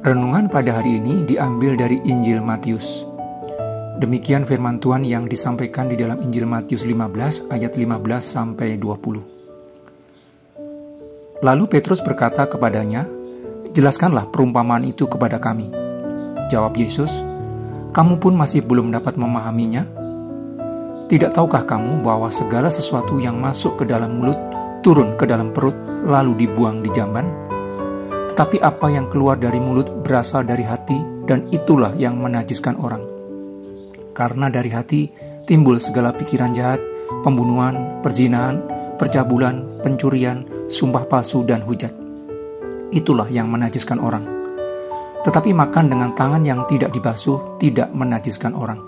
Renungan pada hari ini diambil dari Injil Matius. Demikian firman Tuhan yang disampaikan di dalam Injil Matius 15 ayat 15 sampai 20. Lalu Petrus berkata kepadanya, "Jelaskanlah perumpamaan itu kepada kami." Jawab Yesus, "Kamu pun masih belum dapat memahaminya? Tidak tahukah kamu bahwa segala sesuatu yang masuk ke dalam mulut turun ke dalam perut lalu dibuang di jamban? Tetapi apa yang keluar dari mulut berasal dari hati, dan itulah yang menajiskan orang. Karena dari hati timbul segala pikiran jahat, pembunuhan, perzinahan, percabulan, pencurian, sumpah palsu, dan hujat. Itulah yang menajiskan orang. Tetapi makan dengan tangan yang tidak dibasuh tidak menajiskan orang."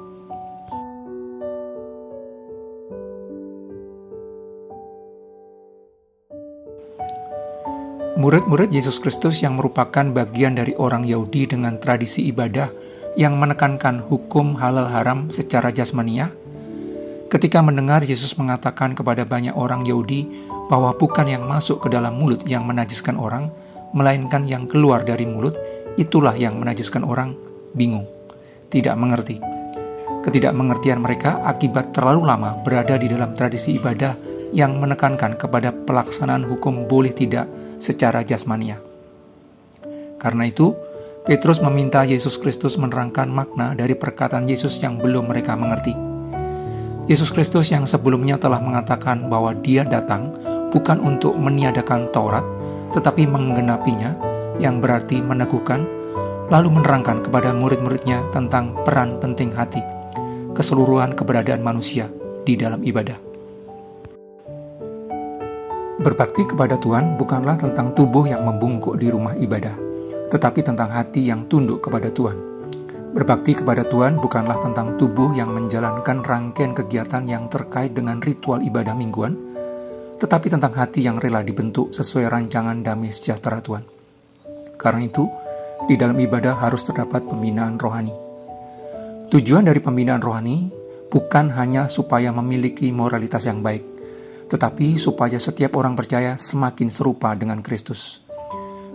Murid-murid Yesus Kristus yang merupakan bagian dari orang Yahudi dengan tradisi ibadah yang menekankan hukum halal haram secara jasmania, ketika mendengar Yesus mengatakan kepada banyak orang Yahudi bahwa bukan yang masuk ke dalam mulut yang menajiskan orang, melainkan yang keluar dari mulut, itulah yang menajiskan orang, bingung, tidak mengerti. Ketidakmengertian mereka akibat terlalu lama berada di dalam tradisi ibadah yang menekankan kepada pelaksanaan hukum boleh tidak secara jasmania. Karena itu, Petrus meminta Yesus Kristus menerangkan makna dari perkataan Yesus yang belum mereka mengerti. Yesus Kristus yang sebelumnya telah mengatakan bahwa Dia datang bukan untuk meniadakan Taurat, tetapi menggenapinya, yang berarti meneguhkan, lalu menerangkan kepada murid-muridnya tentang peran penting hati, keseluruhan keberadaan manusia di dalam ibadah. Berbakti kepada Tuhan bukanlah tentang tubuh yang membungkuk di rumah ibadah, tetapi tentang hati yang tunduk kepada Tuhan. Berbakti kepada Tuhan bukanlah tentang tubuh yang menjalankan rangkaian kegiatan yang terkait dengan ritual ibadah mingguan, tetapi tentang hati yang rela dibentuk sesuai rancangan damai sejahtera Tuhan. Karena itu, di dalam ibadah harus terdapat pembinaan rohani. Tujuan dari pembinaan rohani bukan hanya supaya memiliki moralitas yang baik, tetapi supaya setiap orang percaya semakin serupa dengan Kristus.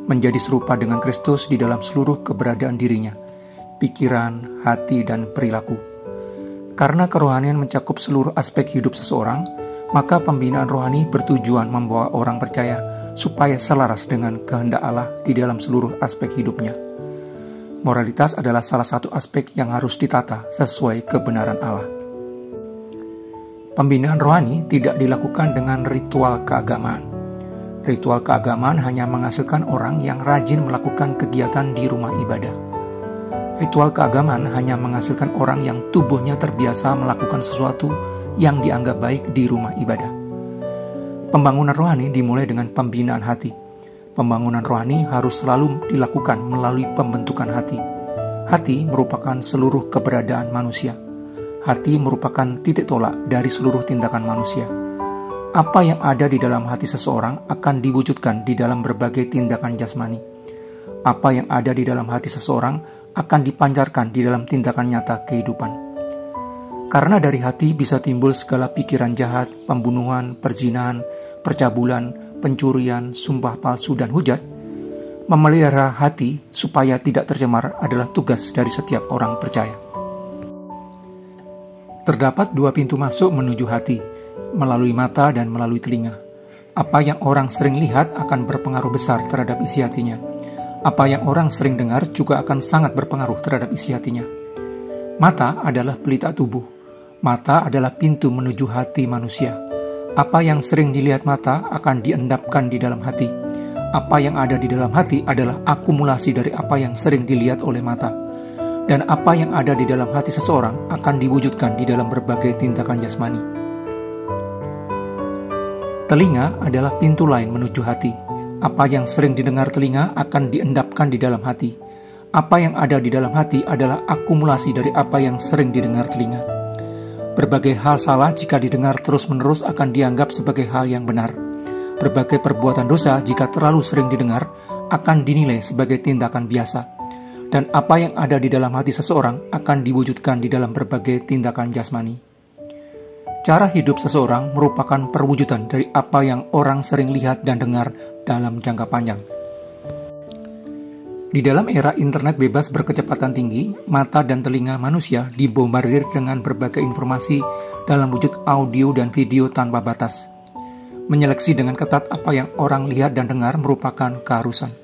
Menjadi serupa dengan Kristus di dalam seluruh keberadaan dirinya, pikiran, hati, dan perilaku. Karena kerohanian mencakup seluruh aspek hidup seseorang, maka pembinaan rohani bertujuan membawa orang percaya supaya selaras dengan kehendak Allah di dalam seluruh aspek hidupnya. Moralitas adalah salah satu aspek yang harus ditata sesuai kebenaran Allah. Pembinaan rohani tidak dilakukan dengan ritual keagamaan. Ritual keagamaan hanya menghasilkan orang yang rajin melakukan kegiatan di rumah ibadah. Ritual keagamaan hanya menghasilkan orang yang tubuhnya terbiasa melakukan sesuatu yang dianggap baik di rumah ibadah. Pembangunan rohani dimulai dengan pembinaan hati. Pembangunan rohani harus selalu dilakukan melalui pembentukan hati. Hati merupakan seluruh keberadaan manusia. Hati merupakan titik tolak dari seluruh tindakan manusia. Apa yang ada di dalam hati seseorang akan diwujudkan di dalam berbagai tindakan jasmani. Apa yang ada di dalam hati seseorang akan dipancarkan di dalam tindakan nyata kehidupan. Karena dari hati bisa timbul segala pikiran jahat, pembunuhan, perzinahan, percabulan, pencurian, sumpah palsu, dan hujat. Memelihara hati supaya tidak tercemar adalah tugas dari setiap orang percaya. Terdapat dua pintu masuk menuju hati, melalui mata dan melalui telinga. Apa yang orang sering lihat akan berpengaruh besar terhadap isi hatinya. Apa yang orang sering dengar juga akan sangat berpengaruh terhadap isi hatinya. Mata adalah pelita tubuh. Mata adalah pintu menuju hati manusia. Apa yang sering dilihat mata akan diendapkan di dalam hati. Apa yang ada di dalam hati adalah akumulasi dari apa yang sering dilihat oleh mata. Dan apa yang ada di dalam hati seseorang akan diwujudkan di dalam berbagai tindakan jasmani. Telinga adalah pintu lain menuju hati. Apa yang sering didengar telinga akan diendapkan di dalam hati. Apa yang ada di dalam hati adalah akumulasi dari apa yang sering didengar telinga. Berbagai hal salah jika didengar terus-menerus akan dianggap sebagai hal yang benar. Berbagai perbuatan dosa jika terlalu sering didengar akan dinilai sebagai tindakan biasa. Dan apa yang ada di dalam hati seseorang akan diwujudkan di dalam berbagai tindakan jasmani. Cara hidup seseorang merupakan perwujudan dari apa yang orang sering lihat dan dengar dalam jangka panjang. Di dalam era internet bebas berkecepatan tinggi, mata dan telinga manusia dibombardir dengan berbagai informasi dalam wujud audio dan video tanpa batas. Menyeleksi dengan ketat apa yang orang lihat dan dengar merupakan keharusan.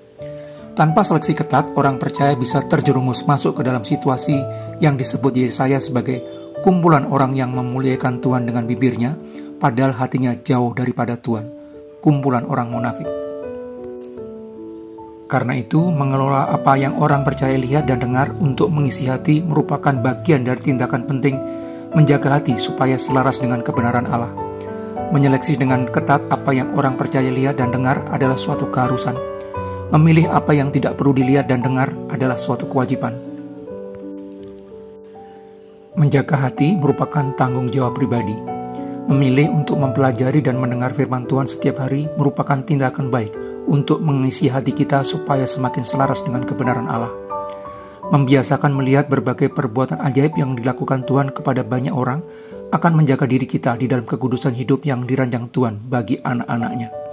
Tanpa seleksi ketat, orang percaya bisa terjerumus masuk ke dalam situasi yang disebut Yesaya sebagai kumpulan orang yang memuliakan Tuhan dengan bibirnya, padahal hatinya jauh daripada Tuhan. Kumpulan orang munafik. Karena itu, mengelola apa yang orang percaya lihat dan dengar untuk mengisi hati merupakan bagian dari tindakan penting menjaga hati supaya selaras dengan kebenaran Allah. Menyeleksi dengan ketat apa yang orang percaya lihat dan dengar adalah suatu keharusan. Memilih apa yang tidak perlu dilihat dan dengar adalah suatu kewajiban. Menjaga hati merupakan tanggung jawab pribadi. Memilih untuk mempelajari dan mendengar firman Tuhan setiap hari merupakan tindakan baik untuk mengisi hati kita supaya semakin selaras dengan kebenaran Allah. Membiasakan melihat berbagai perbuatan ajaib yang dilakukan Tuhan kepada banyak orang akan menjaga diri kita di dalam kekudusan hidup yang dirancang Tuhan bagi anak-anaknya.